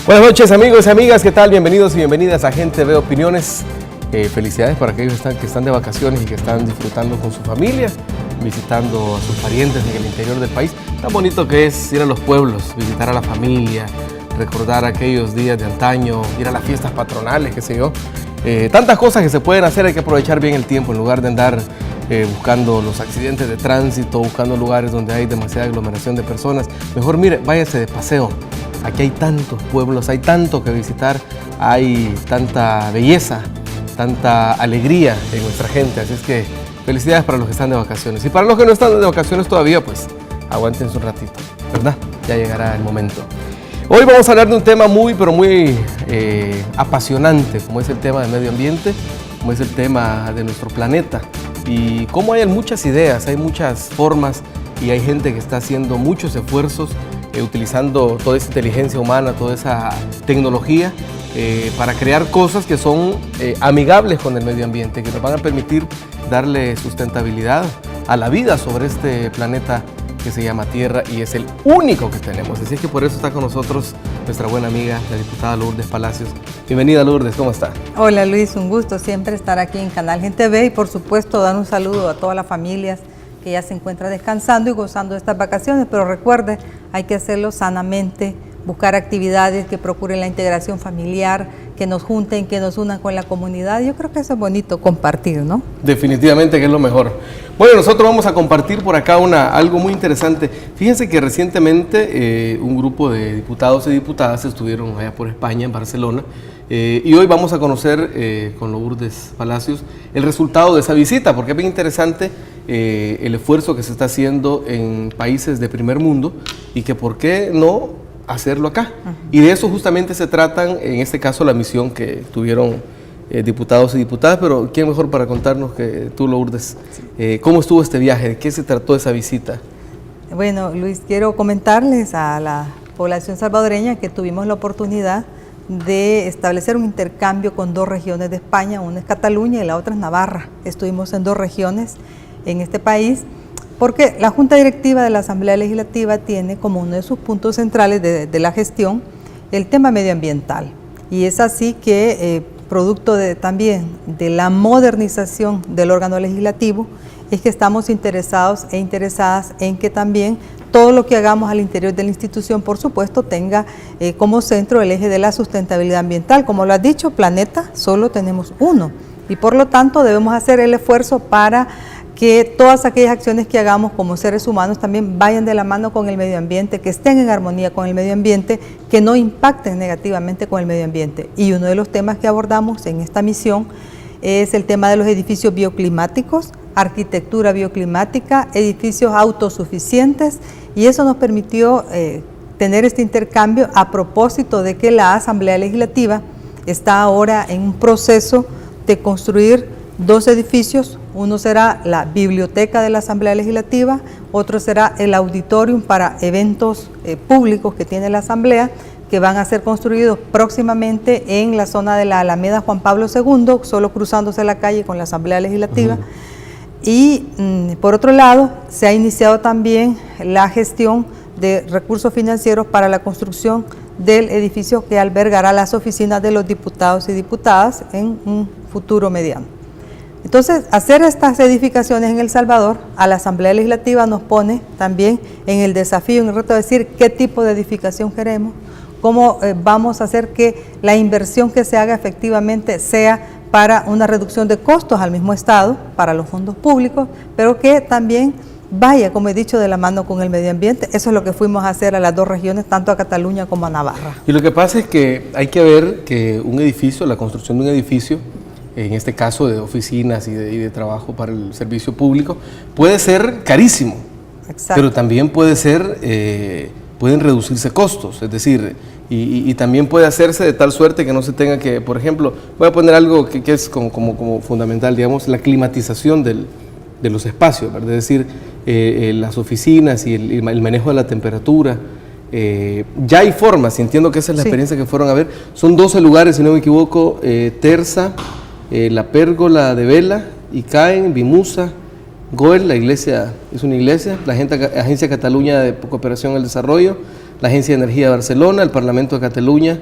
Buenas noches, amigos y amigas, ¿qué tal? Bienvenidos y bienvenidas a Gente Ve Opiniones. Felicidades para aquellos que están de vacaciones y que están disfrutando con su familia, visitando a sus parientes en el interior del país. Tan bonito que es ir a los pueblos, visitar a la familia, recordar aquellos días de antaño, ir a las fiestas patronales, qué sé yo. Tantas cosas que se pueden hacer, hay que aprovechar bien el tiempo en lugar de andar buscando los accidentes de tránsito, buscando lugares donde hay demasiada aglomeración de personas. Mejor mire, váyase de paseo. Aquí hay tantos pueblos, hay tanto que visitar, hay tanta belleza, tanta alegría en nuestra gente. Así es que felicidades para los que están de vacaciones. Y para los que no están de vacaciones todavía, pues aguántense un ratito, ¿verdad? Ya llegará el momento. Hoy vamos a hablar de un tema muy apasionante, como es el tema del medio ambiente, como es el tema de nuestro planeta. Y cómo hay muchas ideas, hay muchas formas y hay gente que está haciendo muchos esfuerzos utilizando toda esa inteligencia humana, toda esa tecnología para crear cosas que son amigables con el medio ambiente, que nos van a permitir darle sustentabilidad a la vida sobre este planeta que se llama Tierra y es el único que tenemos. Así es que por eso está con nosotros nuestra buena amiga, la diputada Lourdes Palacios. Bienvenida, Lourdes, ¿cómo está? Hola Luis, un gusto siempre estar aquí en Canal Gente Ve y por supuesto dar un saludo a todas las familias que ya se encuentran descansando y gozando de estas vacaciones, pero recuerde, hay que hacerlo sanamente, buscar actividades que procuren la integración familiar, que nos junten, que nos unan con la comunidad. Yo creo que eso es bonito, compartir, ¿no? Definitivamente que es lo mejor. Bueno, nosotros vamos a compartir por acá algo muy interesante. Fíjense que recientemente un grupo de diputados y diputadas estuvieron allá por España, en Barcelona, y hoy vamos a conocer con Lourdes Palacios el resultado de esa visita, porque es bien interesante el esfuerzo que se está haciendo en países de primer mundo y que por qué no hacerlo acá. Y de eso justamente se tratan, en este caso, la misión que tuvieron diputados y diputadas, pero ¿quién mejor para contarnos que tú, Lourdes? ¿Cómo estuvo este viaje? ¿De qué se trató esa visita? Bueno, Luis, quiero comentarles a la población salvadoreña que tuvimos la oportunidad de establecer un intercambio con dos regiones de España, una es Cataluña y la otra es Navarra. Estuvimos en dos regiones en este país, porque la Junta Directiva de la Asamblea Legislativa tiene como uno de sus puntos centrales de la gestión el tema medioambiental. Y es así que, producto también de la modernización del órgano legislativo, es que estamos interesados e interesadas en que también todo lo que hagamos al interior de la institución, por supuesto, tenga como centro el eje de la sustentabilidad ambiental. Como lo has dicho, planeta solo tenemos uno y por lo tanto debemos hacer el esfuerzo para que todas aquellas acciones que hagamos como seres humanos también vayan de la mano con el medio ambiente, que estén en armonía con el medio ambiente, que no impacten negativamente con el medio ambiente. Y uno de los temas que abordamos en esta misión es el tema de los edificios bioclimáticos, arquitectura bioclimática, edificios autosuficientes, y eso nos permitió tener este intercambio a propósito de que la Asamblea Legislativa está ahora en un proceso de construir dos edificios. Uno será la biblioteca de la Asamblea Legislativa, otro será el auditorium para eventos públicos que tiene la Asamblea, que van a ser construidos próximamente en la zona de la Alameda Juan Pablo II, solo cruzándose la calle con la Asamblea Legislativa. Y por otro lado, se ha iniciado también la gestión de recursos financieros para la construcción del edificio que albergará las oficinas de los diputados y diputadas en un futuro mediano. Entonces, hacer estas edificaciones en El Salvador a la Asamblea Legislativa nos pone también en el desafío, en el reto de decir qué tipo de edificación queremos, cómo vamos a hacer que la inversión que se haga efectivamente sea para una reducción de costos al mismo Estado, para los fondos públicos, pero que también vaya, como he dicho, de la mano con el medio ambiente. Eso es lo que fuimos a hacer a las dos regiones, tanto a Cataluña como a Navarra. Y lo que pasa es que hay que ver que un edificio, la construcción de un edificio, en este caso de oficinas y de trabajo para el servicio público, puede ser carísimo. Exacto. Pero también puede ser, pueden reducirse costos, es decir, y también puede hacerse de tal suerte que no se tenga que, por ejemplo, voy a poner algo que es como fundamental, digamos, la climatización de los espacios, ¿verdad? Es decir, las oficinas y el manejo de la temperatura. Ya hay formas, y entiendo que esa es la experiencia que fueron a ver. Son 12 lugares, si no me equivoco, Terza, la Pérgola de Vela, Icaen, Vimusa, Goel, la iglesia, es una iglesia, la Agencia Cataluña de Cooperación al Desarrollo, la Agencia de Energía de Barcelona, el Parlamento de Cataluña,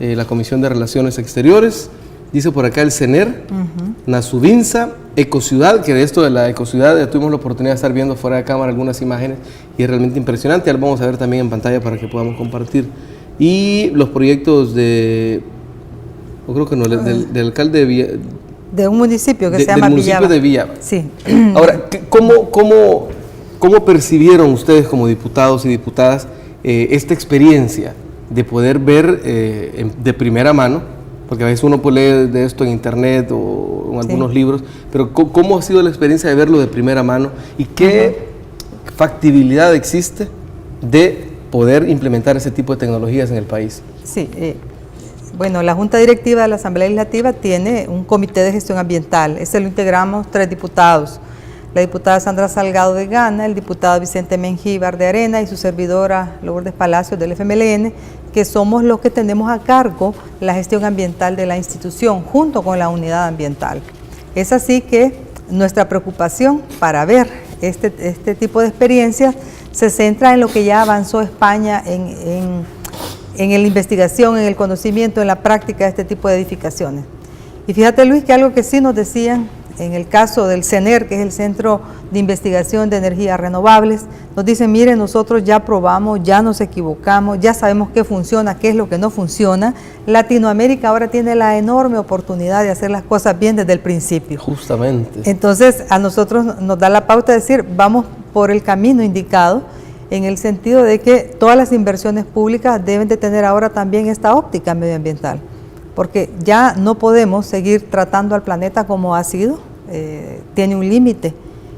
la Comisión de Relaciones Exteriores, dice por acá el CENER, Nasubinsa, Ecociudad, que de esto de la Ecociudad ya tuvimos la oportunidad de estar viendo fuera de cámara algunas imágenes y es realmente impresionante, ya lo vamos a ver también en pantalla para que podamos compartir. Y los proyectos de, yo creo que no, del alcalde de Villa, de un municipio que se llama Villaba. De Villaba. Sí. Ahora, ¿cómo percibieron ustedes como diputados y diputadas esta experiencia de poder ver de primera mano? Porque a veces uno puede leer de esto en internet o en algunos libros, pero ¿cómo ha sido la experiencia de verlo de primera mano y qué factibilidad existe de poder implementar ese tipo de tecnologías en el país? Sí, bueno, la Junta Directiva de la Asamblea Legislativa tiene un comité de gestión ambiental. Ese lo integramos 3 diputados. La diputada Sandra Salgado de Gana, el diputado Vicente Mengíbar de Arena y su servidora Lourdes Palacios del FMLN, que somos los que tenemos a cargo la gestión ambiental de la institución junto con la unidad ambiental. Es así que nuestra preocupación para ver este tipo de experiencias se centra en lo que ya avanzó España en la investigación, en el conocimiento, en la práctica de este tipo de edificaciones. Y fíjate, Luis, que algo que sí nos decían en el caso del CENER, que es el Centro de Investigación de Energías Renovables, nos dicen, miren, nosotros ya probamos, ya nos equivocamos, ya sabemos qué funciona, qué es lo que no funciona. Latinoamérica ahora tiene la enorme oportunidad de hacer las cosas bien desde el principio. Justamente. Entonces, a nosotros nos da la pauta de decir, vamos por el camino indicado, en el sentido de que todas las inversiones públicas deben de tener ahora también esta óptica medioambiental, porque ya no podemos seguir tratando al planeta como ha sido, tiene un límite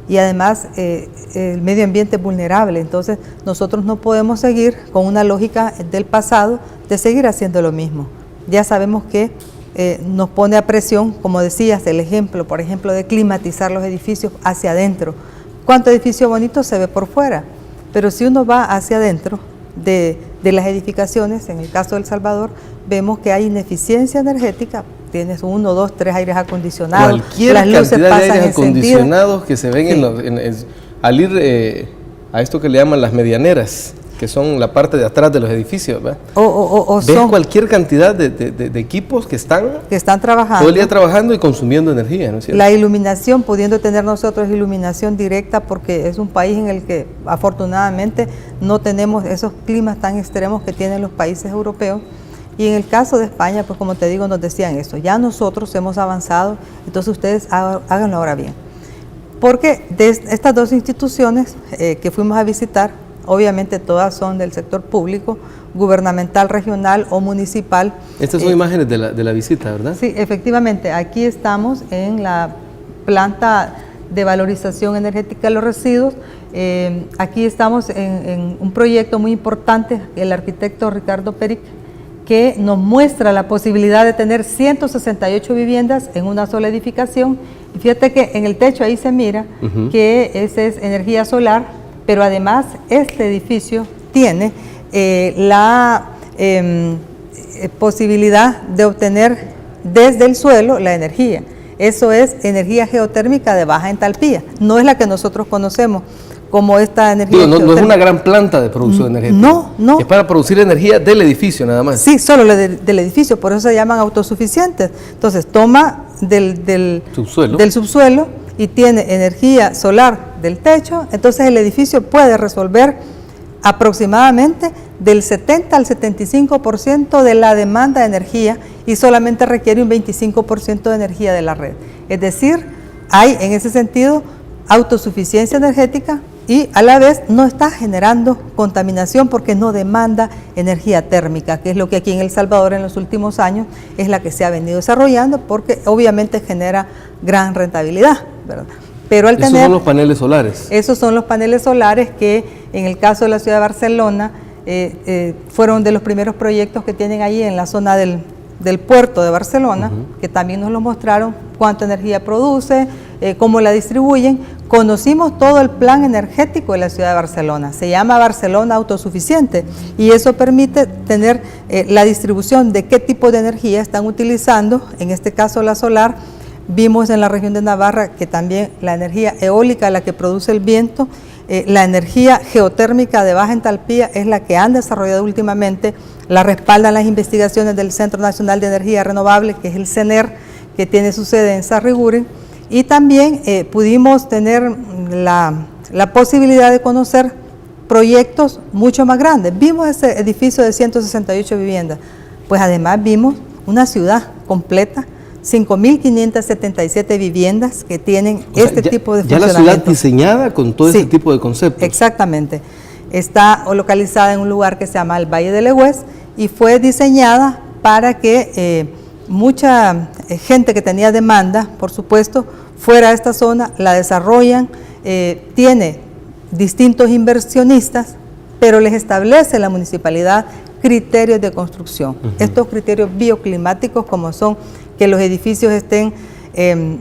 y además el medio ambiente es vulnerable, entonces nosotros no podemos seguir con una lógica del pasado de seguir haciendo lo mismo. Ya sabemos que nos pone a presión, como decías, el ejemplo, por ejemplo, de climatizar los edificios hacia adentro. ¿Cuánto edificio bonito se ve por fuera? Pero si uno va hacia adentro de las edificaciones, en el caso de El Salvador, vemos que hay ineficiencia energética. Tienes 1, 2, 3 aires acondicionados. Cualquier las luces cantidad pasan de aires acondicionados que se ven sí. Al ir a esto que le llaman las medianeras, que son la parte de atrás de los edificios, ¿verdad? Ves cualquier cantidad de equipos que están trabajando todo el día trabajando y consumiendo energía, ¿no es cierto? La iluminación, pudiendo tener nosotros iluminación directa, porque es un país en el que afortunadamente no tenemos esos climas tan extremos que tienen los países europeos. Y en el caso de España, pues como te digo, nos decían eso, ya nosotros hemos avanzado, entonces ustedes háganlo ahora bien. Porque de estas 2 instituciones que fuimos a visitar, obviamente todas son del sector público, gubernamental, regional o municipal. Estas son imágenes de la visita, ¿verdad? Sí, efectivamente, aquí estamos en la planta de valorización energética de los residuos. Aquí estamos en un proyecto muy importante, el arquitecto Ricardo Peric, que nos muestra la posibilidad de tener 168 viviendas en una sola edificación. Y fíjate que en el techo ahí se mira que esa es energía solar, pero además este edificio tiene la posibilidad de obtener desde el suelo la energía. Eso es energía geotérmica de baja entalpía, no es la que nosotros conocemos como esta energía. No es una gran planta de producción energética. No. Es para producir energía del edificio nada más. Sí, solo del edificio, por eso se llaman autosuficientes. Entonces toma del subsuelo y tiene energía solar del techo, entonces el edificio puede resolver aproximadamente del 70 al 75% de la demanda de energía y solamente requiere un 25% de energía de la red. Es decir, hay en ese sentido autosuficiencia energética y a la vez no está generando contaminación porque no demanda energía térmica, que es lo que aquí en El Salvador en los últimos años es la que se ha venido desarrollando porque obviamente genera gran rentabilidad, ¿verdad? Pero al esos son los paneles solares. Esos son los paneles solares que en el caso de la ciudad de Barcelona fueron de los primeros proyectos que tienen ahí en la zona del puerto de Barcelona, que también nos lo mostraron, cuánta energía produce, cómo la distribuyen. Conocimos todo el plan energético de la ciudad de Barcelona, se llama Barcelona Autosuficiente y eso permite tener la distribución de qué tipo de energía están utilizando, en este caso la solar. Vimos en la región de Navarra que también la energía eólica, la que produce el viento, La energía geotérmica de baja entalpía es la que han desarrollado últimamente, la respaldan las investigaciones del Centro Nacional de Energía Renovable, que es el CENER, que tiene su sede en Sarriguren, y también pudimos tener la posibilidad de conocer proyectos mucho más grandes. Vimos ese edificio de 168 viviendas, pues además vimos una ciudad completa, 5.577 viviendas que tienen tipo de funcionamiento. Ya la ciudad diseñada con todo ese tipo de conceptos. Exactamente. Está localizada en un lugar que se llama el Valle de Legüez y fue diseñada para que mucha gente que tenía demanda, por supuesto, fuera a esta zona, la desarrollan, tiene distintos inversionistas, pero les establece la municipalidad criterios de construcción. Estos criterios bioclimáticos, como son que los edificios estén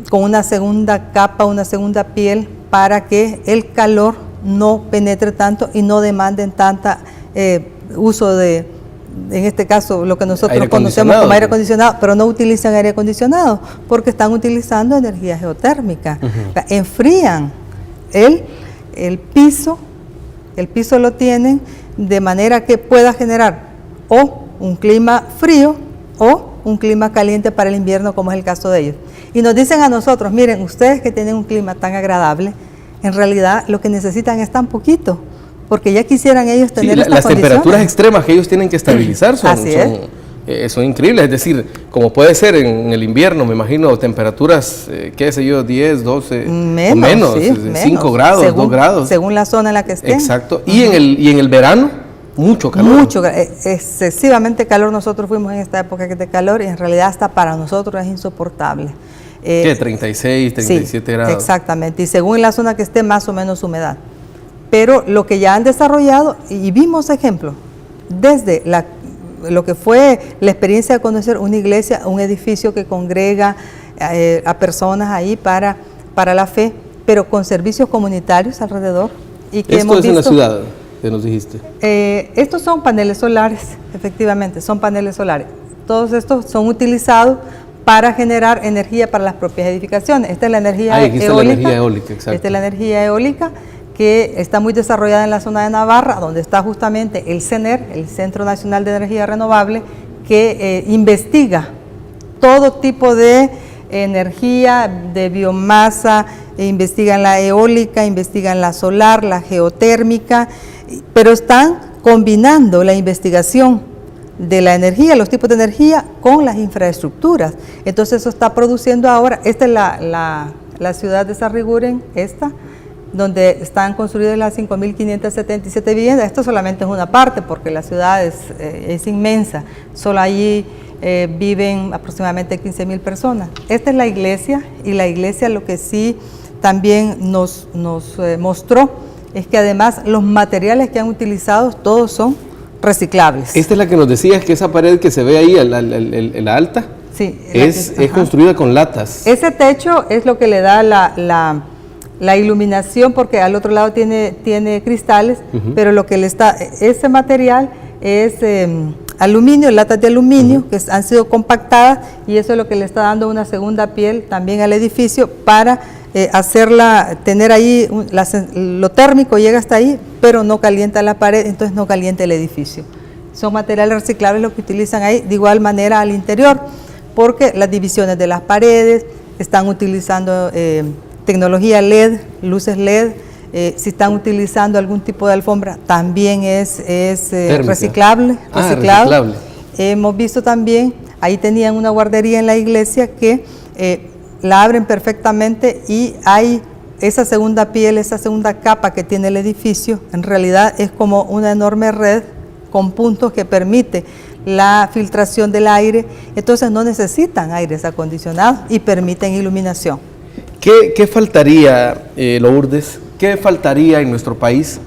con una segunda capa, una segunda piel, para que el calor no penetre tanto y no demanden tanta uso de, en este caso, lo que nosotros conocemos como aire acondicionado, pero no utilizan aire acondicionado porque están utilizando energía geotérmica. O sea, enfrían el piso lo tienen de manera que pueda generar o un clima frío o un clima caliente para el invierno, como es el caso de ellos. Y nos dicen a nosotros, miren, ustedes que tienen un clima tan agradable, en realidad lo que necesitan es tan poquito, porque ya quisieran ellos tener estas las condiciones. Temperaturas extremas que ellos tienen que estabilizar son increíbles, es decir, como puede ser en el invierno, me imagino, temperaturas, qué sé yo, 10, 12, menos, o menos, 5 grados, según, 2 grados. Según la zona en la que estén. Exacto, y en el verano, mucho calor. Excesivamente calor. Nosotros fuimos en esta época de calor y en realidad hasta para nosotros es insoportable. ¿Qué? 36, 37 sí, grados. Exactamente, y según la zona que esté, más o menos humedad. Pero lo que ya han desarrollado, y vimos ejemplos, desde lo que fue la experiencia de conocer una iglesia, un edificio que congrega a personas ahí para la fe, pero con servicios comunitarios alrededor. Y que ¿Esto es en la ciudad que nos dijiste? Estos son paneles solares, efectivamente, son paneles solares. Todos estos son utilizados para generar energía para las propias edificaciones. Esta es la energía eólica. Está la energía eólica, exacto. Esta es la energía eólica que está muy desarrollada en la zona de Navarra, donde está justamente el CENER, el Centro Nacional de Energía Renovable, que investiga todo tipo de energía, de biomasa, investigan la eólica, investigan la solar, la geotérmica, pero están combinando la investigación de la energía, los tipos de energía, con las infraestructuras. Entonces eso está produciendo ahora, esta es la ciudad de Sarriguren, donde están construidas las 5.577 viviendas. Esto solamente es una parte porque la ciudad es inmensa, solo allí viven aproximadamente 15.000 personas. Esta es la iglesia, y la iglesia lo que sí también nos mostró es que además los materiales que han utilizado todos son reciclables. Esta es la que nos decías, que esa pared que se ve ahí, la alta, sí, es construida con latas. Ese techo es lo que le da la iluminación, porque al otro lado tiene cristales, pero lo que le está, ese material es aluminio, latas de aluminio que han sido compactadas, y eso es lo que le está dando una segunda piel también al edificio para tener ahí, lo térmico llega hasta ahí, pero no calienta la pared, entonces no calienta el edificio. Son materiales reciclables los que utilizan ahí, de igual manera al interior, porque las divisiones de las paredes están utilizando tecnología LED, luces LED, si están utilizando algún tipo de alfombra, también es reciclable. Hemos visto también, ahí tenían una guardería en la iglesia que la abren perfectamente, y hay esa segunda piel, esa segunda capa que tiene el edificio, en realidad es como una enorme red con puntos que permite la filtración del aire, entonces no necesitan aires acondicionados y permiten iluminación. ¿Qué faltaría, Lourdes? ¿Qué faltaría en nuestro país?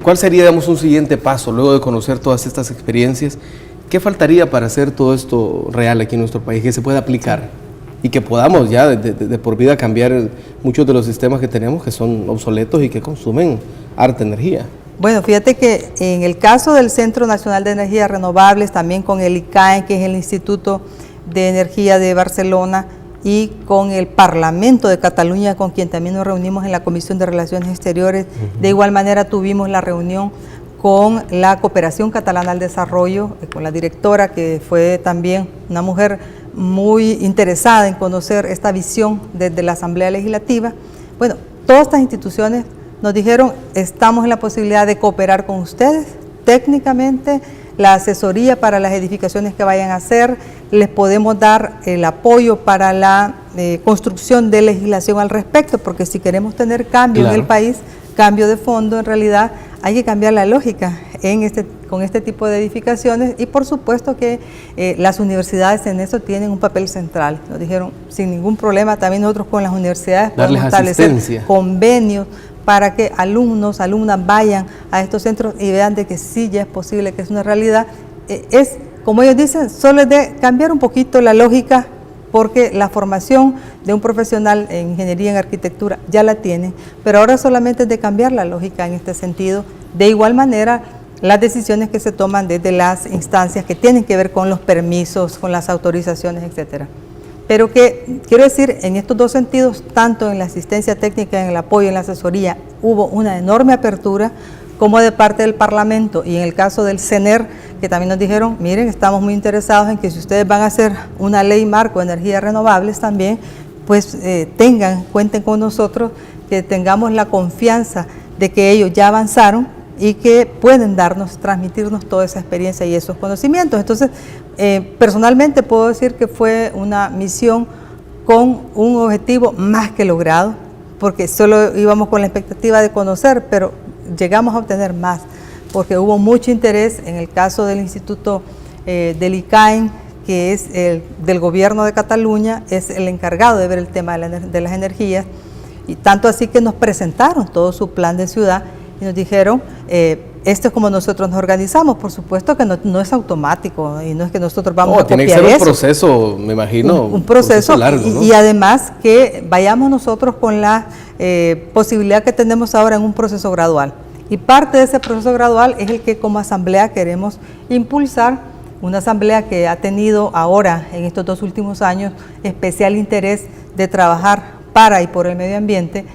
¿Cuál sería, digamos, un siguiente paso luego de conocer todas estas experiencias? ¿Qué faltaría para hacer todo esto real aquí en nuestro país, que se pueda aplicar y que podamos ya de por vida cambiar muchos de los sistemas que tenemos, que son obsoletos y que consumen harta energía? Bueno, fíjate que en el caso del Centro Nacional de Energías Renovables, también con el ICAE, que es el Instituto de Energía de Barcelona, y con el Parlamento de Cataluña, con quien también nos reunimos en la Comisión de Relaciones Exteriores. De igual manera tuvimos la reunión con la Cooperación Catalana al Desarrollo, con la directora, que fue también una mujer muy interesada en conocer esta visión desde la Asamblea Legislativa. Bueno, todas estas instituciones nos dijeron, estamos en la posibilidad de cooperar con ustedes técnicamente, la asesoría para las edificaciones que vayan a hacer, les podemos dar el apoyo para la construcción de legislación al respecto, porque si queremos tener cambio en el país, cambio de fondo, en realidad hay que cambiar la lógica con este tipo de edificaciones, y por supuesto que las universidades en eso tienen un papel central. Nos dijeron sin ningún problema, también nosotros con las universidades podemos establecer convenios para que alumnos, alumnas vayan a estos centros y vean de que sí ya es posible, que es una realidad. Es, como ellos dicen, solo es de cambiar un poquito la lógica, porque la formación de un profesional en ingeniería, en arquitectura, ya la tienen, pero ahora solamente es de cambiar la lógica en este sentido. De igual manera, las decisiones que se toman desde las instancias que tienen que ver con los permisos, con las autorizaciones, etcétera. Pero que, quiero decir, en estos dos sentidos, tanto en la asistencia técnica, en el apoyo, en la asesoría, hubo una enorme apertura, como de parte del Parlamento, y en el caso del CENER, que también nos dijeron, miren, estamos muy interesados en que si ustedes van a hacer una ley marco de energías renovables también, pues cuenten con nosotros, que tengamos la confianza de que ellos ya avanzaron y que pueden transmitirnos toda esa experiencia y esos conocimientos. Entonces, personalmente puedo decir que fue una misión con un objetivo más que logrado, porque solo íbamos con la expectativa de conocer, pero llegamos a obtener más, porque hubo mucho interés en el caso del Instituto del ICAEN, que es del gobierno de Cataluña, es el encargado de ver el tema de las energías, y tanto así que nos presentaron todo su plan de ciudad y nos dijeron, esto es como nosotros nos organizamos. Por supuesto que no es automático y no es que nosotros vamos a copiar eso. Tiene que ser un proceso, me imagino. Un proceso largo, ¿no? Y además que vayamos nosotros con la posibilidad que tenemos ahora en un proceso gradual. Y parte de ese proceso gradual es el que como asamblea queremos impulsar, una asamblea que ha tenido ahora, en estos 2 últimos años, especial interés de trabajar para y por el medio ambiente,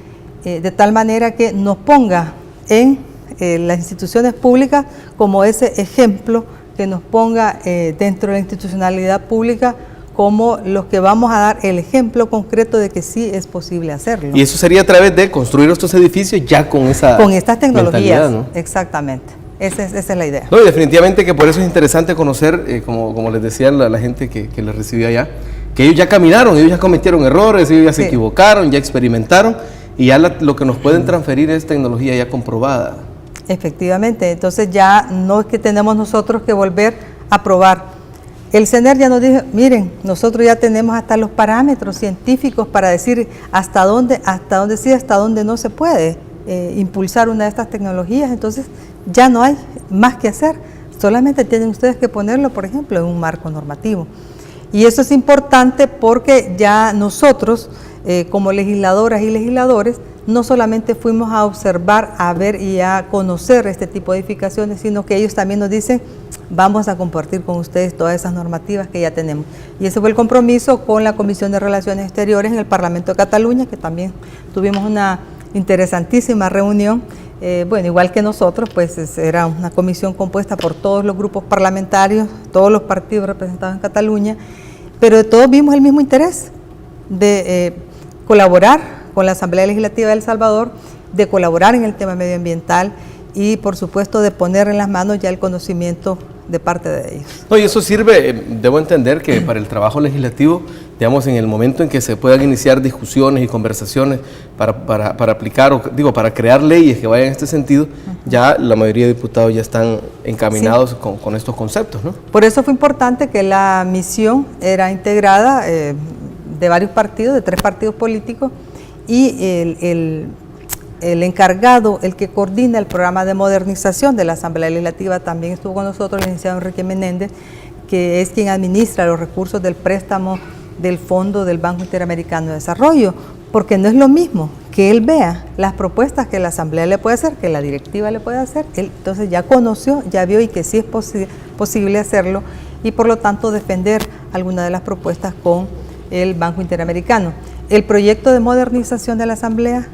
de tal manera que nos ponga en las instituciones públicas como ese ejemplo, que nos ponga dentro de la institucionalidad pública como los que vamos a dar el ejemplo concreto de que sí es posible hacerlo. Y eso sería a través de construir estos edificios ya con estas tecnologías, ¿no? Exactamente. Esa es la idea. No, y definitivamente que por eso es interesante conocer, como les decía la gente que les recibió allá, que ellos ya caminaron, ellos ya cometieron errores, ellos ya se equivocaron, ya experimentaron, y ya lo que nos pueden transferir es tecnología ya comprobada. Efectivamente, entonces ya no es que tenemos nosotros que volver a probar. El CENER ya nos dijo, miren, nosotros ya tenemos hasta los parámetros científicos para decir hasta dónde sí, hasta dónde no se puede impulsar una de estas tecnologías. Entonces ya no hay más que hacer, solamente tienen ustedes que ponerlo, por ejemplo, en un marco normativo. Y eso es importante porque ya nosotros, como legisladoras y legisladores, no solamente fuimos a observar, a ver y a conocer este tipo de edificaciones, sino que ellos también nos dicen, vamos a compartir con ustedes todas esas normativas que ya tenemos. Y ese fue el compromiso con la Comisión de Relaciones Exteriores en el Parlamento de Cataluña, que también tuvimos una interesantísima reunión. Bueno, igual que nosotros, pues era una comisión compuesta por todos los grupos parlamentarios, todos los partidos representados en Cataluña, pero todos vimos el mismo interés de colaborar con la Asamblea Legislativa de El Salvador, de colaborar en el tema medioambiental y, por supuesto, de poner en las manos ya el conocimiento de parte de ellos. No, y eso sirve, debo entender que para el trabajo legislativo, digamos, en el momento en que se puedan iniciar discusiones y conversaciones para aplicar, para crear leyes que vayan en este sentido, ya la mayoría de diputados ya están encaminados con estos conceptos, ¿no? Por eso fue importante que la misión era integrada de varios partidos, de 3 partidos políticos, y el encargado, el que coordina el programa de modernización de la Asamblea Legislativa, también estuvo con nosotros, el licenciado Enrique Menéndez, que es quien administra los recursos del préstamo del Fondo del Banco Interamericano de Desarrollo, porque no es lo mismo que él vea las propuestas que la Asamblea le puede hacer, que la directiva le puede hacer, él entonces ya conoció, ya vio y que sí es posible hacerlo, y por lo tanto defender alguna de las propuestas con el Banco Interamericano. El proyecto de modernización de la Asamblea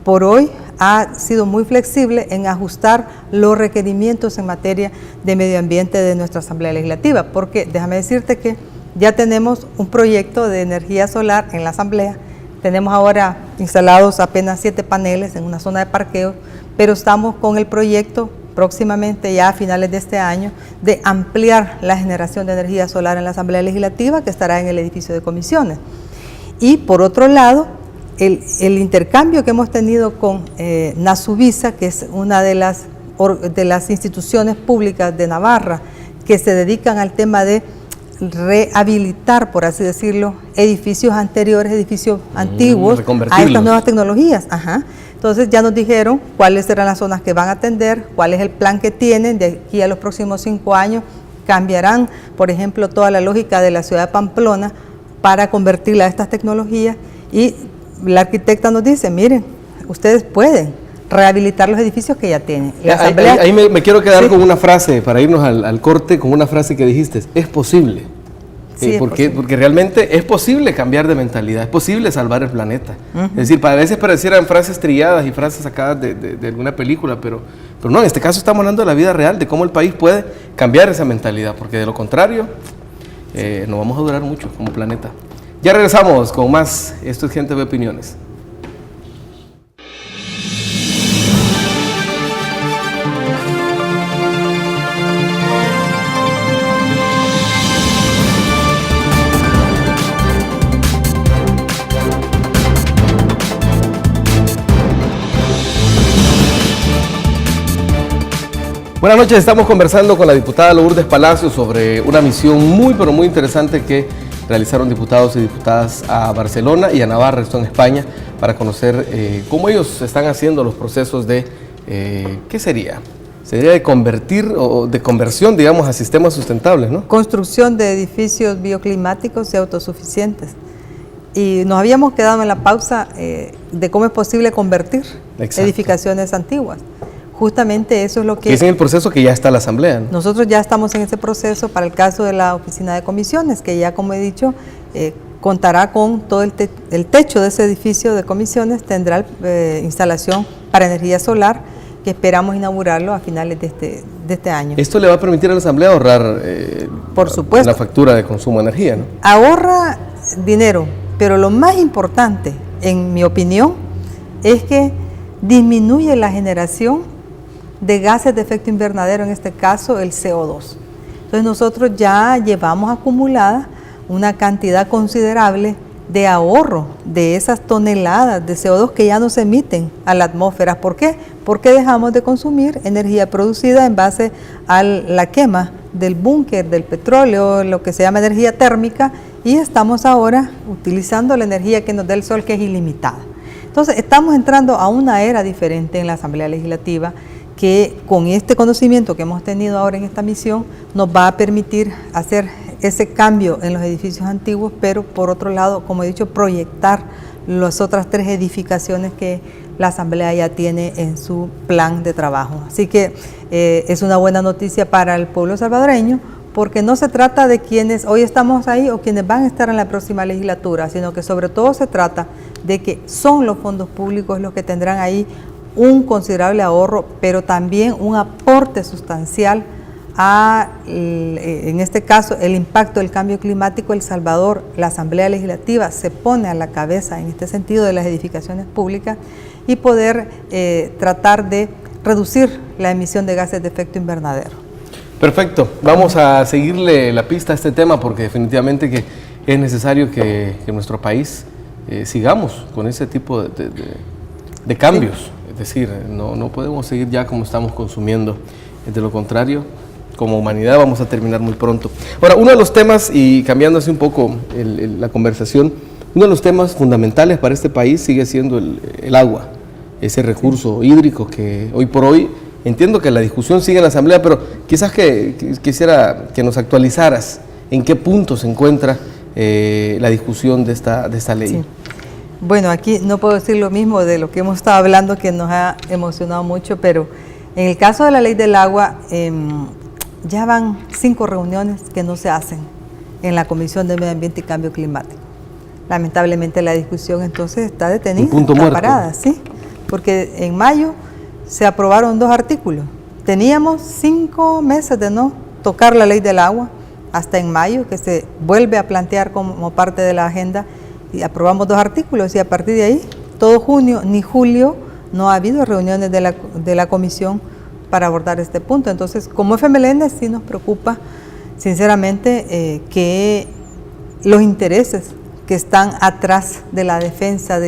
por hoy ha sido muy flexible en ajustar los requerimientos en materia de medio ambiente de nuestra Asamblea Legislativa, porque déjame decirte que ya tenemos un proyecto de energía solar en la Asamblea. Tenemos ahora instalados apenas 7 paneles en una zona de parqueo, pero estamos con el proyecto próximamente, ya a finales de este año, de ampliar la generación de energía solar en la Asamblea Legislativa, que estará en el edificio de comisiones. Y por otro lado, el intercambio que hemos tenido con Nasubisa, que es una de las instituciones públicas de Navarra, que se dedican al tema de rehabilitar, por así decirlo, edificios anteriores, edificios antiguos a estas nuevas tecnologías. Ajá. Entonces ya nos dijeron cuáles serán las zonas que van a atender, cuál es el plan que tienen de aquí a los próximos 5 años. Cambiarán, por ejemplo, toda la lógica de la ciudad de Pamplona para convertirla a estas tecnologías, y la arquitecta nos dice, miren, ustedes pueden rehabilitar los edificios que ya tienen. Ahí me quiero quedar con una frase, para irnos al corte, con una frase que dijiste, es posible. Sí, porque realmente es posible cambiar de mentalidad, es posible salvar el planeta. Es decir, a veces parecieran frases trilladas y frases sacadas de alguna película, pero no, en este caso estamos hablando de la vida real, de cómo el país puede cambiar esa mentalidad, porque de lo contrario, no vamos a durar mucho como planeta. Ya regresamos con más. Esto es Gente Ve Opiniones. Buenas noches, estamos conversando con la diputada Lourdes Palacios sobre una misión muy, pero muy interesante que realizaron diputados y diputadas a Barcelona y a Navarra, esto en España, para conocer cómo ellos están haciendo los procesos de, ¿qué sería? Sería de convertir o de conversión, digamos, a sistemas sustentables, ¿no? Construcción de edificios bioclimáticos y autosuficientes. Y nos habíamos quedado en la pausa de cómo es posible convertir edificaciones antiguas. Justamente eso es lo que... Es en el proceso que ya está la Asamblea, ¿no? Nosotros ya estamos en ese proceso para el caso de la Oficina de Comisiones, que ya, como he dicho, contará con todo el techo de ese edificio de comisiones, tendrá instalación para energía solar, que esperamos inaugurarlo a finales de este año. ¿Esto le va a permitir a la Asamblea ahorrar por supuesto, la factura de consumo de energía, ¿no? Ahorra dinero, pero lo más importante, en mi opinión, es que disminuye la generación de gases de efecto invernadero, en este caso el CO2. Entonces nosotros ya llevamos acumulada una cantidad considerable de ahorro de esas toneladas de CO2 que ya no se emiten a la atmósfera. ¿Por qué? Porque dejamos de consumir energía producida en base a la quema del búnker, del petróleo, lo que se llama energía térmica, y estamos ahora utilizando la energía que nos da el sol, que es ilimitada. Entonces estamos entrando a una era diferente en la Asamblea Legislativa, que con este conocimiento que hemos tenido ahora en esta misión nos va a permitir hacer ese cambio en los edificios antiguos, pero por otro lado, como he dicho, proyectar las otras 3 edificaciones que la Asamblea ya tiene en su plan de trabajo. Así que es una buena noticia para el pueblo salvadoreño, porque no se trata de quienes hoy estamos ahí o quienes van a estar en la próxima legislatura, sino que sobre todo se trata de que son los fondos públicos los que tendrán ahí un considerable ahorro, pero también un aporte sustancial a, en este caso, el impacto del cambio climático. El Salvador, la Asamblea Legislativa se pone a la cabeza en este sentido de las edificaciones públicas y poder tratar de reducir la emisión de gases de efecto invernadero. Perfecto, vamos a seguirle la pista a este tema, porque definitivamente que es necesario que nuestro país sigamos con ese tipo de cambios. Sí. Es decir, no podemos seguir ya como estamos consumiendo. De lo contrario, como humanidad vamos a terminar muy pronto. Ahora, uno de los temas, y cambiando así un poco la conversación, uno de los temas fundamentales para este país sigue siendo el agua, ese recurso hídrico que hoy por hoy, entiendo que la discusión sigue en la Asamblea, pero quizás que quisiera que nos actualizaras en qué punto se encuentra la discusión de esta ley. Sí. Bueno, aquí no puedo decir lo mismo de lo que hemos estado hablando, que nos ha emocionado mucho, pero en el caso de la ley del agua, ya van 5 reuniones que no se hacen en la Comisión de Medio Ambiente y Cambio Climático. lamentablemente la discusión entonces está detenida, punto está muerto. parada, sí, porque en mayo se aprobaron 2 artículos. Teníamos 5 meses de no tocar la ley del agua, hasta en mayo que se vuelve a plantear como parte de la agenda y aprobamos 2 artículos y a partir de ahí, todo junio ni julio, no ha habido reuniones de la comisión para abordar este punto. Entonces, como FMLN sí nos preocupa sinceramente que los intereses que están atrás de la defensa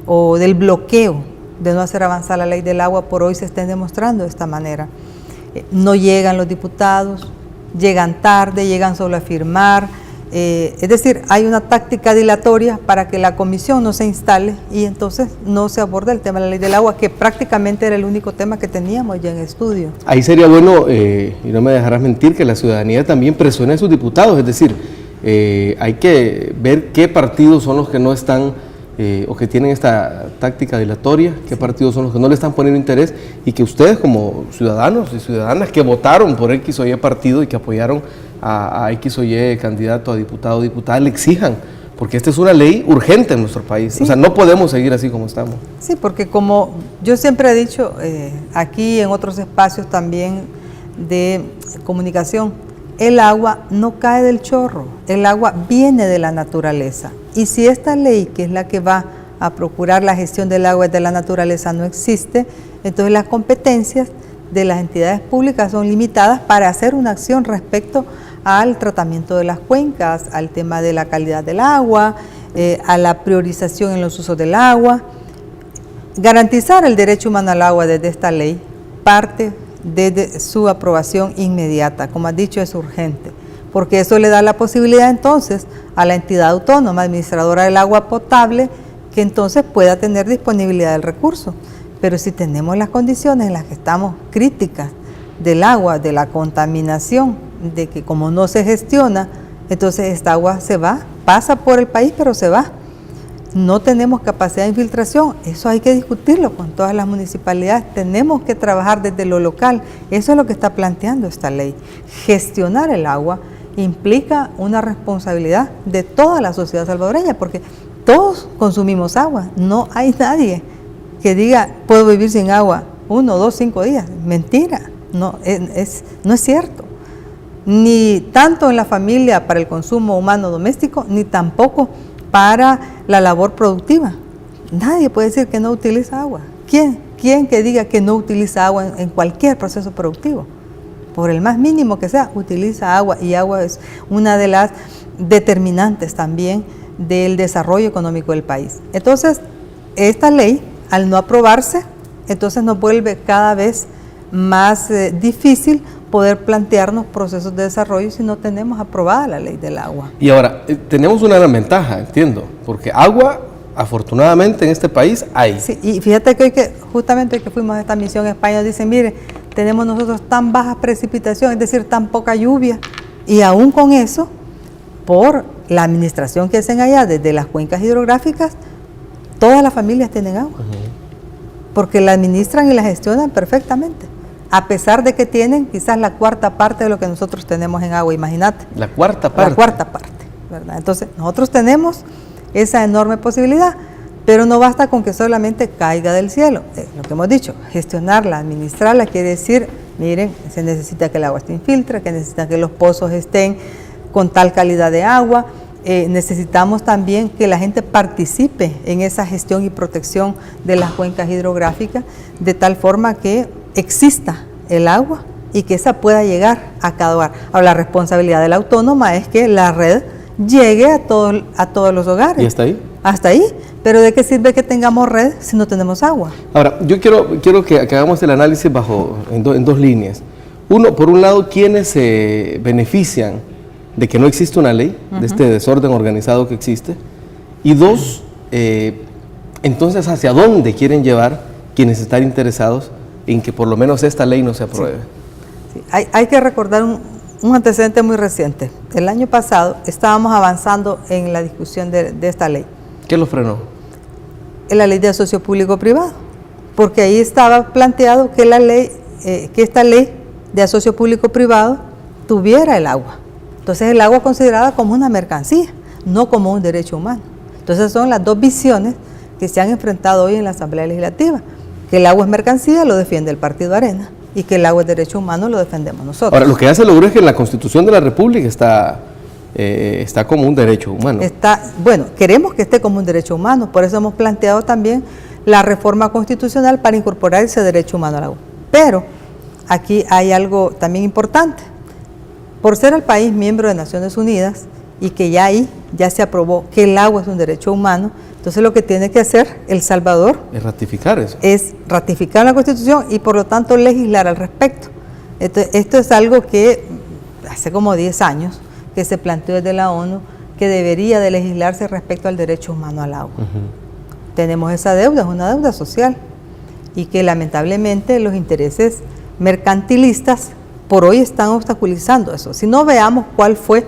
o del bloqueo de no hacer avanzar la ley del agua por hoy se estén demostrando de esta manera. No llegan los diputados, llegan tarde, llegan solo a firmar, es decir, hay una táctica dilatoria para que la comisión no se instale y entonces no se aborda el tema de la ley del agua, que prácticamente era el único tema que teníamos ya en estudio. Ahí sería bueno, y no me dejarás mentir, que la ciudadanía también presione a sus diputados, es decir, hay que ver qué partidos son los que no están o que tienen esta táctica dilatoria, qué partidos son los que no le están poniendo interés y que ustedes como ciudadanos y ciudadanas que votaron por X o Y partido y que apoyaron a X o Y candidato a diputado o diputada le exijan, porque esta es una ley urgente en nuestro país, sí. O sea, no podemos seguir así como estamos. Sí, porque como yo siempre he dicho, aquí en otros espacios también de comunicación, el agua no cae del chorro, el agua viene de la naturaleza. Y si esta ley, que es la que va a procurar la gestión del agua de la naturaleza, no existe, entonces las competencias de las entidades públicas son limitadas para hacer una acción respecto al tratamiento de las cuencas, al tema de la calidad del agua, a la priorización en los usos del agua. Garantizar el derecho humano al agua desde esta ley parte desde su aprobación inmediata, como has dicho, es urgente, porque eso le da la posibilidad entonces a la entidad autónoma administradora del agua potable que entonces pueda tener disponibilidad del recurso. Pero si tenemos las condiciones en las que estamos críticas del agua, de la contaminación, de que como no se gestiona, entonces esta agua se va, pasa por el país pero se va. No tenemos capacidad de infiltración, eso hay que discutirlo con todas las municipalidades, tenemos que trabajar desde lo local, eso es lo que está planteando esta ley. Gestionar el agua implica una responsabilidad de toda la sociedad salvadoreña, porque todos consumimos agua, no hay nadie que diga puedo vivir sin agua 1, 2, 5 días, mentira, no es cierto. Ni tanto en la familia para el consumo humano doméstico, ni tampoco para la labor productiva. Nadie puede decir que no utiliza agua. ¿Quién que diga que no utiliza agua en cualquier proceso productivo? Por el más mínimo que sea, utiliza agua, y agua es una de las determinantes también del desarrollo económico del país. Entonces, esta ley, al no aprobarse, entonces nos vuelve cada vez más difícil poder plantearnos procesos de desarrollo si no tenemos aprobada la ley del agua. Y ahora, tenemos una gran ventaja, entiendo, porque agua, afortunadamente en este país hay. Sí, y fíjate que hoy justamente hoy que fuimos a esta misión en España, dicen, mire, tenemos nosotros tan bajas precipitaciones, es decir, tan poca lluvia, y aún con eso, por la administración que hacen allá desde las cuencas hidrográficas, todas las familias tienen agua, porque la administran y la gestionan perfectamente. A pesar de que tienen quizás la 4ª parte de lo que nosotros tenemos en agua, imagínate. La 4ª parte. La 4ª parte, ¿verdad? Entonces, nosotros tenemos esa enorme posibilidad, pero no basta con que solamente caiga del cielo. Lo que hemos dicho, gestionarla, administrarla, quiere decir, miren, se necesita que el agua esté infiltrada, que necesita que los pozos estén con tal calidad de agua. Necesitamos también que la gente participe en esa gestión y protección de las cuencas hidrográficas, de tal forma que exista el agua y que esa pueda llegar a cada hogar. Ahora, la responsabilidad de la autónoma es que la red llegue a todos los hogares. ¿Y hasta ahí? Hasta ahí, pero ¿de qué sirve que tengamos red si no tenemos agua? Ahora, yo quiero que hagamos el análisis en 2 líneas. Uno, por un lado, ¿quiénes se benefician de que no existe una ley, de este desorden organizado que existe? Y 2, entonces, ¿hacia dónde quieren llevar quienes están interesados en que por lo menos esta ley no se apruebe? Sí. Hay que recordar un antecedente muy reciente. El año pasado estábamos avanzando en la discusión de esta ley. ¿Qué lo frenó? La ley de asocio público-privado, porque ahí estaba planteado que esta ley de asocio público-privado tuviera el agua. Entonces el agua considerada como una mercancía, no como un derecho humano. Entonces son las dos visiones que se han enfrentado hoy en la Asamblea Legislativa, que el agua es mercancía, lo defiende el Partido Arena, y que el agua es derecho humano, lo defendemos nosotros. Ahora, lo que ya se logró es que en la Constitución de la República está como un derecho humano. Bueno, queremos que esté como un derecho humano, por eso hemos planteado también la reforma constitucional para incorporar ese derecho humano al agua. Pero aquí hay algo también importante. Por ser el país miembro de Naciones Unidas y que ya se aprobó que el agua es un derecho humano, entonces lo que tiene que hacer El Salvador es ratificar eso. Es ratificar la Constitución y por lo tanto legislar al respecto. Esto es algo que hace como 10 años que se planteó desde la ONU que debería de legislarse respecto al derecho humano al agua. Tenemos esa deuda, es una deuda social y que lamentablemente los intereses mercantilistas por hoy están obstaculizando eso. Si no, veamos cuál fue